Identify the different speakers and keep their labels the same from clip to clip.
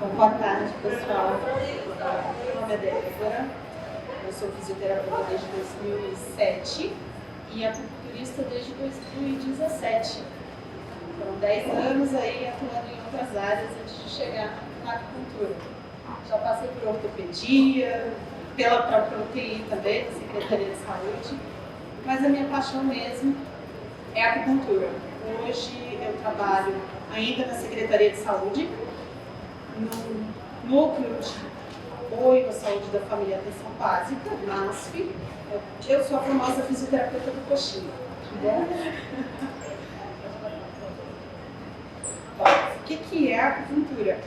Speaker 1: Então, boa tarde, pessoal. Meu nome é Débora, eu sou fisioterapeuta desde 2007 e acupunturista desde 2017. Foram 10 anos aí atuando em outras áreas antes de chegar na acupuntura. Já passei por ortopedia, pela própria UTI também, da Secretaria de Saúde, mas a minha paixão mesmo é a acupuntura. Hoje eu trabalho ainda na Secretaria de Saúde, no núcleo de apoio à saúde da família e atenção básica, NASF. Eu sou a famosa fisioterapeuta do coxinha. O que é a acupuntura?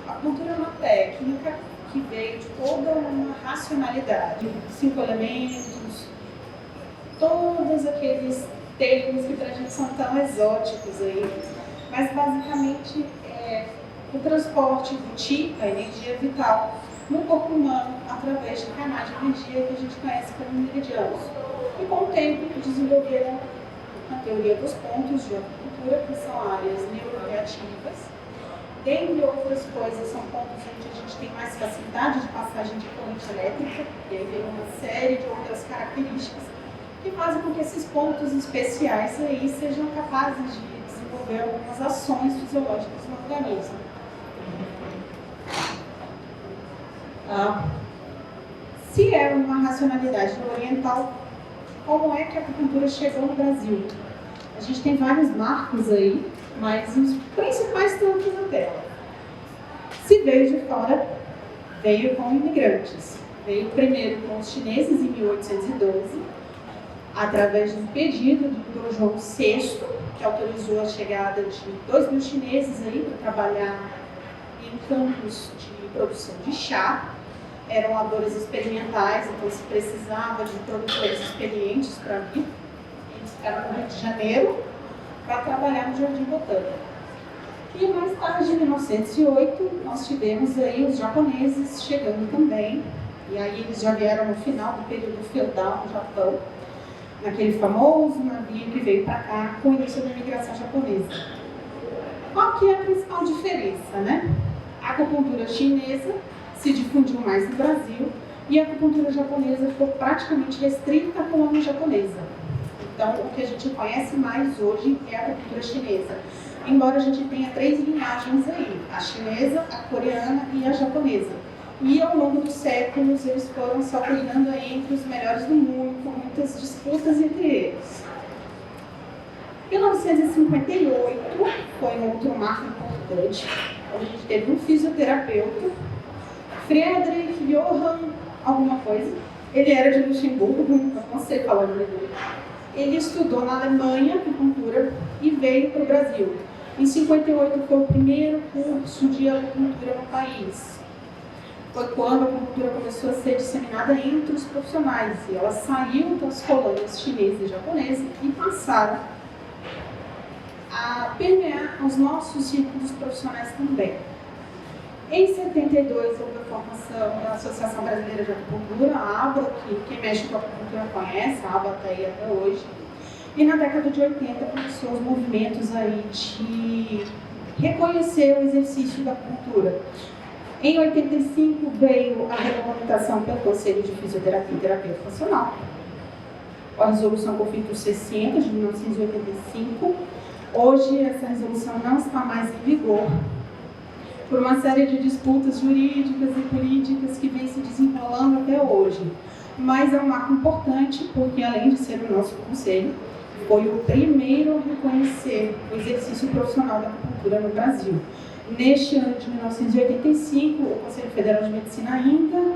Speaker 1: A acupuntura é uma técnica que veio de toda uma racionalidade, 5 elementos, todos aqueles termos que para a gente são tão exóticos aí, mas basicamente é o transporte do Qi, a energia vital, no corpo humano através de canais de energia que a gente conhece como meridianos. E com o tempo desenvolveram a teoria dos pontos de acupuntura, que são áreas neuroreativas. Dentre outras coisas, são pontos onde a gente tem mais facilidade de passagem de corrente elétrica, e aí vem uma série de outras características que fazem com que esses pontos especiais aí sejam capazes de desenvolver algumas ações fisiológicas no organismo. Se é uma racionalidade oriental, como é que a acupuntura chegou no Brasil? A gente tem vários marcos aí, mas os principais estão aqui na tela. Se veio de fora, veio com imigrantes. Veio primeiro com os chineses em 1812, através de um pedido do Dom João VI, que autorizou a chegada de 2.000 chineses aí para trabalhar em campos de produção de chá. Eram lavouras experimentais, então se precisava de produtores experientes para vir. Eles ficaram no Rio de Janeiro para trabalhar no Jardim Botânico. E mais tarde, em 1908, nós tivemos aí os japoneses chegando também. E aí eles já vieram no final do período feudal no Japão, naquele famoso navio que veio para cá com o início da imigração japonesa. Qual que é a principal diferença, né? A acupuntura chinesa se difundiu mais no Brasil e a acupuntura japonesa ficou praticamente restrita à colônia japonesa. Então, o que a gente conhece mais hoje é a acupuntura chinesa, embora a gente tenha 3 linhagens aí, a chinesa, a coreana e a japonesa. E ao longo dos séculos eles foram se alternando aí entre os melhores do mundo, com muitas disputas entre eles. 1958 foi um outro marco importante, onde a gente teve um fisioterapeuta, Friedrich Johann alguma coisa. Ele era de Luxemburgo, não sei falar o nome dele. Ele estudou na Alemanha acupuntura e veio para o Brasil. Em 58 foi o primeiro curso de acupuntura no país. Foi quando a acupuntura começou a ser disseminada entre os profissionais. E ela saiu das colônias chinesas e japonesas e passaram a permear os nossos círculos profissionais também. Em 72 houve a formação da Associação Brasileira de Acupuntura, a ABA, que quem mexe com a acupuntura conhece, a ABA está aí até hoje. E na década de 80 começou os movimentos aí de reconhecer o exercício da acupuntura. Em 85 veio a regulamentação pelo Conselho de Fisioterapia e Terapia Funcional, a resolução COFITUS 60 de 1985. Hoje essa resolução não está mais em vigor, por uma série de disputas jurídicas e políticas que vem se desenrolando até hoje. Mas é um marco importante porque, além de ser o nosso conselho, foi o primeiro a reconhecer o exercício profissional da acupuntura no Brasil. Neste ano de 1985, o Conselho Federal de Medicina ainda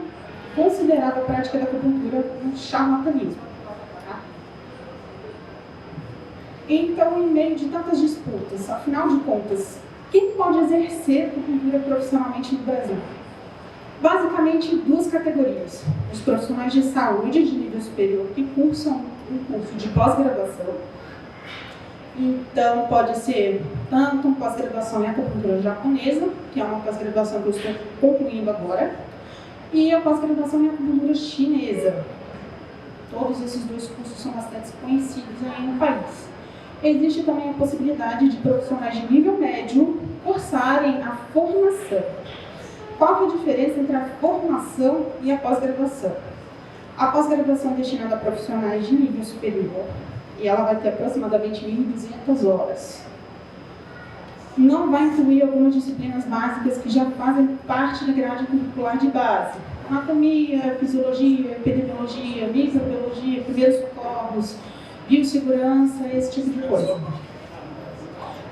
Speaker 1: considerava a prática da acupuntura um charlatanismo. Então, em meio de tantas disputas, afinal de contas, quem pode exercer acupuntura profissionalmente no Brasil? Basicamente, 2 categorias. Os profissionais de saúde de nível superior que cursam um curso de pós-graduação. Então, pode ser tanto uma pós-graduação em acupuntura japonesa, que é uma pós-graduação que eu estou concluindo agora, e a pós-graduação em acupuntura chinesa. Todos esses 2 cursos são bastante conhecidos aí no país. Existe também a possibilidade de profissionais de nível médio cursarem a formação. Qual que é a diferença entre a formação e a pós-graduação? A pós-graduação é destinada a profissionais de nível superior e ela vai ter aproximadamente 1.200 horas. Não vai incluir algumas disciplinas básicas que já fazem parte da grade curricular de base. Anatomia, fisiologia, epidemiologia, microbiologia, primeiros socorros, biossegurança, esse tipo de coisa.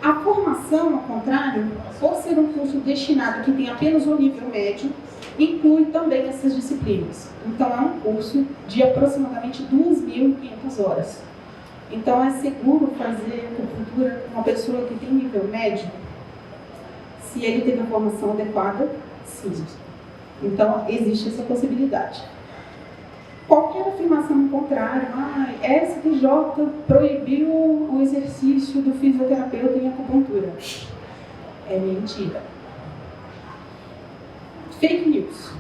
Speaker 1: A formação, ao contrário, por ser um curso destinado que tem apenas o nível médio, inclui também essas disciplinas. Então, é um curso de aproximadamente 2.500 horas. Então, é seguro fazer acupuntura com uma pessoa que tem nível médio? Se ele teve a formação adequada, sim. Então, existe essa possibilidade. Qualquer afirmação ao contrário, STJ proibiu o exercício do fisioterapeuta em acupuntura. É mentira. Fake news.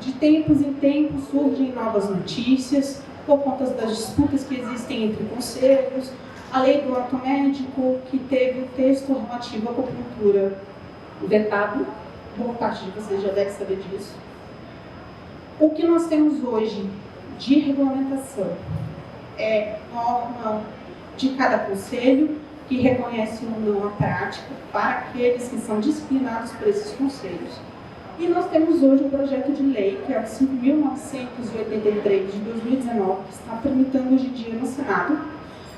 Speaker 1: De tempos em tempos surgem novas notícias por conta das disputas que existem entre conselhos, a lei do ato médico, que teve o texto relativo à acupuntura vetado, boa parte de vocês já deve saber disso. O que nós temos hoje de regulamentação é norma de cada conselho, que reconhece ou não a prática para aqueles que são disciplinados por esses conselhos. E nós temos hoje um projeto de lei, que é o 5.983 de 2019, que está tramitando hoje em dia no Senado,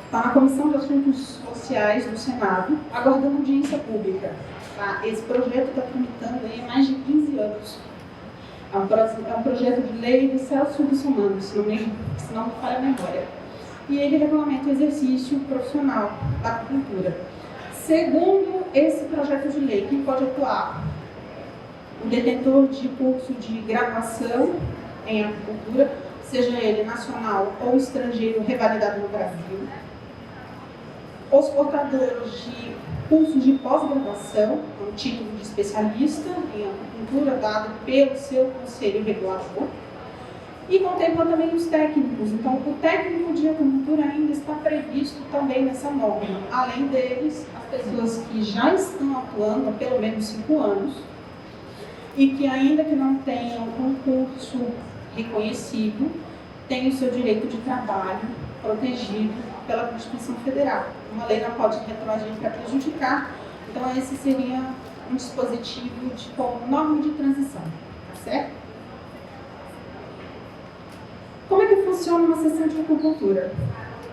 Speaker 1: está na Comissão de Assuntos Sociais do Senado, aguardando audiência pública. Tá? Esse projeto está tramitando há mais de 15 anos. É um projeto de lei do Celso Russomano, se não me falha a memória. E ele regulamenta o exercício profissional da acupuntura. Segundo esse projeto de lei, quem pode atuar? O detentor de curso de graduação em acupuntura, seja ele nacional ou estrangeiro revalidado no Brasil. Os portadores de cursos de pós-graduação, um título de especialista em acupuntura dado pelo seu conselho regulador. E contempla também os técnicos. Então, o técnico de acupuntura ainda está previsto também nessa norma. Além deles, as pessoas que já estão atuando há pelo menos 5 anos e que ainda que não tenham um curso reconhecido, têm o seu direito de trabalho protegido pela Constituição Federal. Uma lei não pode retroagir para prejudicar, então esse seria um dispositivo como norma de transição, tá certo? Como é que funciona uma sessão de acupuntura?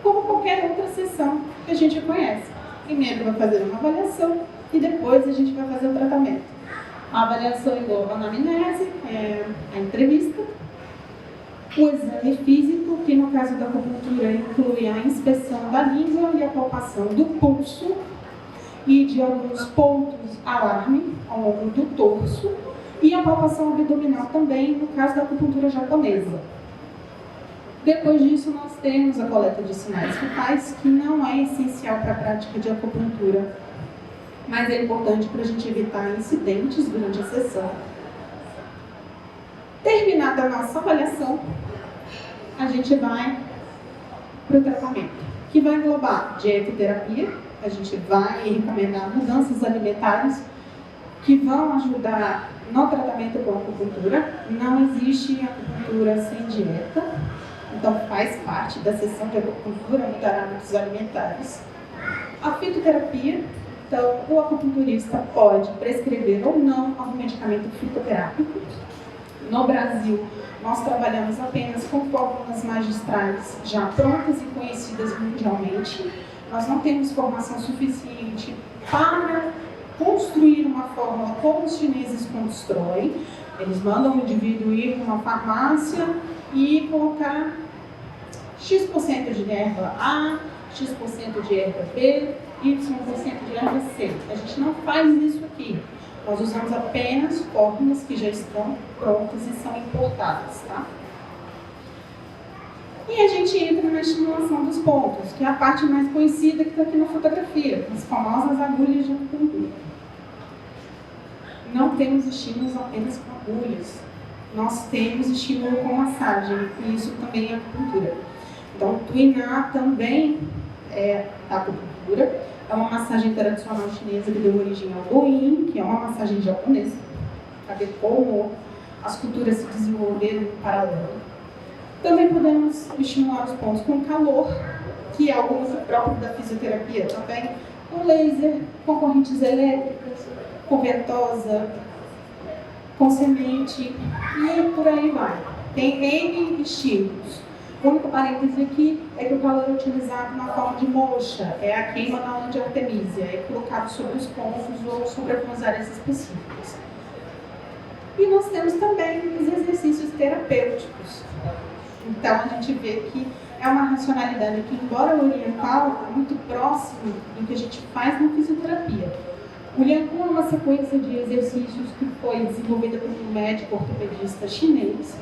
Speaker 1: Como qualquer outra sessão que a gente conhece. Primeiro vai fazer uma avaliação e depois a gente vai fazer o tratamento. A avaliação engloba a anamnese, a entrevista, o exame físico, que no caso da acupuntura inclui a inspeção da língua e a palpação do pulso e de alguns pontos alarme ao longo do torso e a palpação abdominal também, no caso da acupuntura japonesa. Depois disso, nós temos a coleta de sinais vitais, que não é essencial para a prática de acupuntura, mas é importante para a gente evitar incidentes durante a sessão. Terminada a nossa avaliação, a gente vai para o tratamento, que vai englobar dietoterapia. A gente vai recomendar mudanças alimentares que vão ajudar no tratamento com a acupuntura. Não existe acupuntura sem dieta, então faz parte da sessão de acupuntura mudar hábitos alimentares. A fitoterapia, então o acupunturista pode prescrever ou não algum medicamento fitoterápico. No Brasil, nós trabalhamos apenas com fórmulas magistrais já prontas e conhecidas mundialmente. Nós não temos formação suficiente para construir uma fórmula como os chineses constroem. Eles mandam o indivíduo ir numa farmácia e colocar X% de erva A, X% de erva B, Y% de erva C. A gente não faz isso aqui. Nós usamos apenas fórmulas que já estão prontas e são importadas, tá? E a gente entra na estimulação dos pontos, que é a parte mais conhecida que está aqui na fotografia, as famosas agulhas de acupuntura. Não temos estímulos apenas com agulhas, nós temos estímulo com massagem, e isso também é acupuntura. Então, tuinar também é acupuntura. acupuntura. É uma massagem tradicional chinesa que deu origem ao Douyin, que é uma massagem japonesa, para ver como as culturas se desenvolveram em paralelo. Também podemos estimular os pontos com calor, que é algo muito próprio da fisioterapia também, com laser, com correntes elétricas, com ventosa, com semente e por aí vai. Tem N estímulos. O único parêntese aqui é que o calor é utilizado na forma de moxa, é a queima na lã de artemisia, é colocado sobre os pontos ou sobre algumas áreas específicas. E nós temos também os exercícios terapêuticos. Então a gente vê que é uma racionalidade que, embora oriental, é muito próximo do que a gente faz na fisioterapia. O Liang Kun é uma sequência de exercícios que foi desenvolvida por um médico ortopedista chinês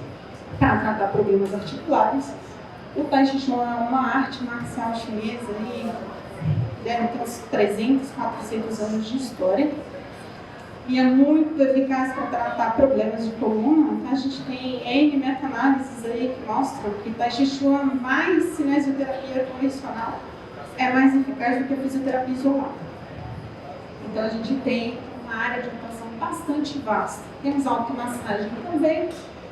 Speaker 1: para tratar problemas articulares. O Tai Chi Chuan é uma arte marcial chinesa e deve ter uns 300, 400 anos de história. E é muito eficaz para tratar problemas de coluna. Então, a gente tem N meta-análises aí que mostram que Tai Chi Chuan mais cinesioterapia convencional é mais eficaz do que a fisioterapia isolada. Então a gente tem uma área de atuação bastante vasta. Temos automassagem também,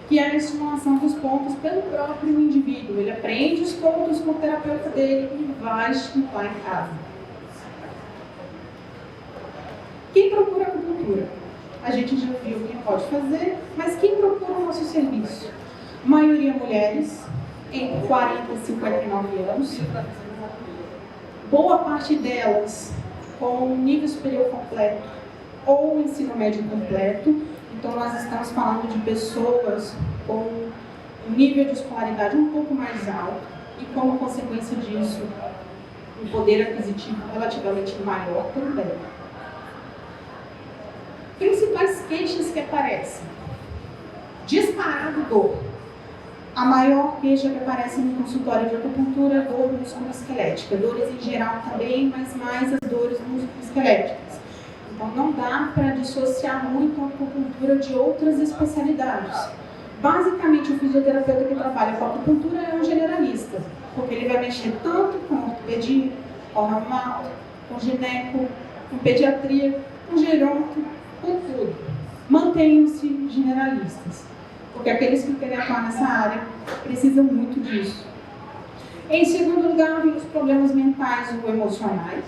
Speaker 1: que é a estimulação dos pontos pelo próprio indivíduo. Ele aprende os pontos com o terapeuta dele e vai estimular em casa. Quem procura acupuntura? A gente já viu quem pode fazer, mas quem procura o nosso serviço? Maioria mulheres, entre 40 e 59 anos. Boa parte delas com nível superior completo ou ensino médio completo. Então, nós estamos falando de pessoas com um nível de escolaridade um pouco mais alto e, como consequência disso, um poder aquisitivo relativamente maior também. Principais queixas que aparecem. Disparado dor. A maior queixa que aparece no consultório de acupuntura é dor musculoesquelética. Dores em geral também, mas mais as dores musculoesqueléticas. Então não dá para dissociar muito a acupuntura de outras especialidades. Basicamente, o fisioterapeuta que trabalha com acupuntura é um generalista, porque ele vai mexer tanto com ortopedia, com reumato, com gineco, com pediatria, com geronto, com tudo. Mantenham-se generalistas, porque aqueles que querem atuar nessa área precisam muito disso. Em segundo lugar, vem os problemas mentais ou emocionais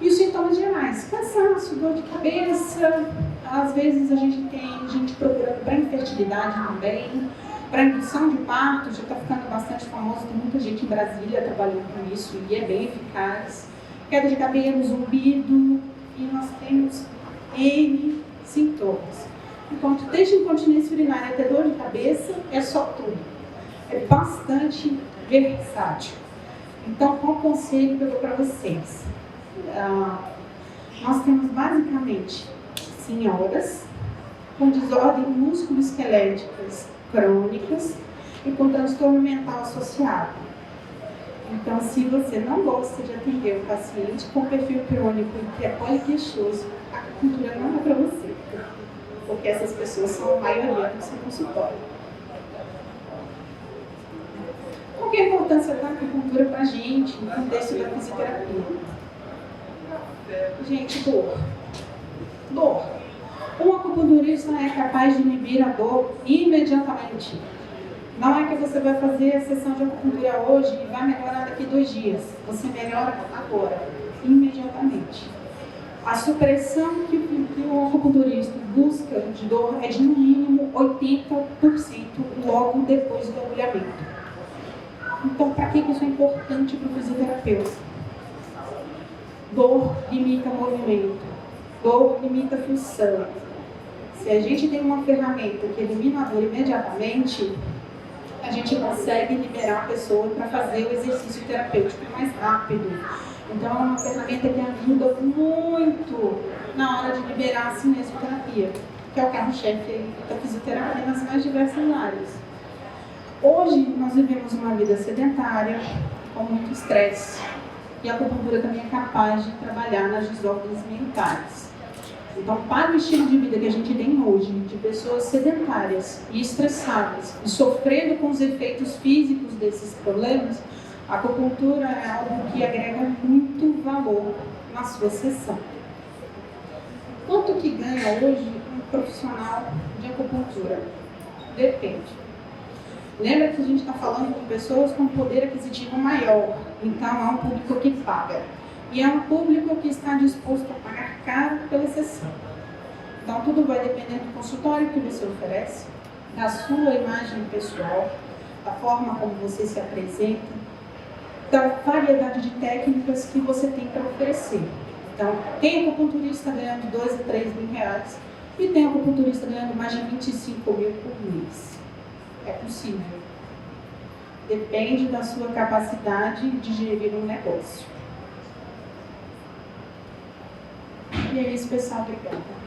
Speaker 1: e os sintomas gerais. Cansaço, dor de cabeça, às vezes a gente tem gente procurando para infertilidade também, para indução de parto, já está ficando bastante famoso, tem muita gente em Brasília trabalhando com isso e é bem eficaz. Queda de cabelo, zumbido, e nós temos N sintomas. Enquanto desde incontinência urinária até dor de cabeça, é só tudo. É bastante versátil. Então, qual o conselho que eu dou para vocês? Nós temos basicamente senhoras com desordens musculoesqueléticas crônicas e com transtorno mental associado. Então, se você não gosta de atender um paciente com perfil crônico e que é poliqueixoso, a acupuntura não é para você, porque essas pessoas são a maioria do seu consultório. Qual que é a importância da acupuntura para a gente no contexto da fisioterapia? Gente, dor. Dor. Um acupunturista é capaz de inibir a dor imediatamente. Não é que você vai fazer a sessão de acupuntura hoje e vai melhorar daqui 2 dias. Você melhora agora, imediatamente. A supressão que o acupunturista busca de dor é de no mínimo 80% logo depois do agulhamento. Então, para que isso é importante para o fisioterapeuta? Dor limita movimento, dor limita função. Se a gente tem uma ferramenta que elimina a dor imediatamente, a gente consegue liberar a pessoa para fazer o exercício terapêutico mais rápido. Então, é uma ferramenta que ajuda muito na hora de liberar a cinesioterapia, que é o carro-chefe da fisioterapia nas mais diversas áreas. Hoje, nós vivemos uma vida sedentária, com muito estresse, e a acupuntura também é capaz de trabalhar nas desordens mentais. Então, para o estilo de vida que a gente tem hoje, de pessoas sedentárias e estressadas, e sofrendo com os efeitos físicos desses problemas, A acupuntura é algo que agrega muito valor na sua sessão. Quanto que ganha hoje um profissional de acupuntura? Depende. Lembra que a gente está falando de pessoas com poder aquisitivo maior, então é um público que paga. E é um público que está disposto a pagar caro pela sessão. Então tudo vai depender do consultório que você oferece, da sua imagem pessoal, da forma como você se apresenta, da variedade de técnicas que você tem para oferecer. Então, tem acupunturista ganhando 2 a 3 mil reais e tem acupunturista ganhando mais de 25 mil por mês. É possível. Depende da sua capacidade de gerir um negócio. E é isso, pessoal. Obrigada.